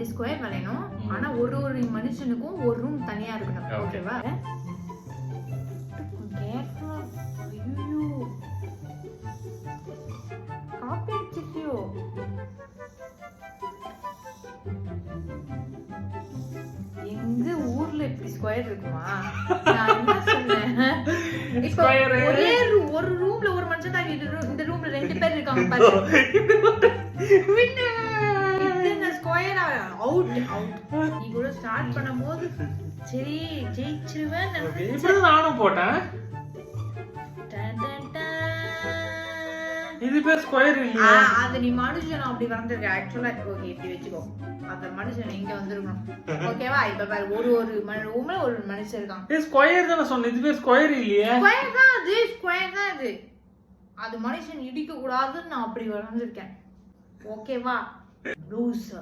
அப்படி ஸ்கொயர் வரையணும். ஆனா ஒரு ஒரு மனுஷனுக்கும் ஒரு ரூம் தனியா இருக்கணும். ஓகேவா? ஐயோ காப்பி அடிச்சிட்டியோ? எங்க ஊர்ல இப்படி ஸ்கொயர் இருக்குமா? நான் என்ன சொன்னேன்? இப்ப ஒரே ஒரு ரூம்ல ஒரு மனுஷன் தான், இந்த ரூம்ல 2 பேர் இருக்காங்க பாரு. இந்த ஸ்கொயர் அவுட் நீ கூட ஸ்டார்ட் பண்ணும்போது சரி ஜெயிச்சிருவேன் இப்படி நானும் போட்டேன். இது பேர் ஸ்கொயர் இல்லையா? அது நீ மனுஷன் அப்படி வந்திருக்க. ஆக்சுவலா ஓகே இப்படி வெச்சுக்கோ. அந்த மனுஷன் இங்க வந்திருக்கணும். ஓகேவா? இப்ப பாரு ஒரு ரூம்ல ஒரு மனுஷன் இருக்கான். இது ஸ்கொயர் தான சொன்னேன். இது பேர் ஸ்கொயர் இல்லையா? ஸ்கொயர் தான் அது. ஸ்கொயர் தான் அது. அது மனுஷன் இடிக்க கூடாதுன்னு நான் அப்படி வந்திருக்கேன். ஓகேவா? லூசா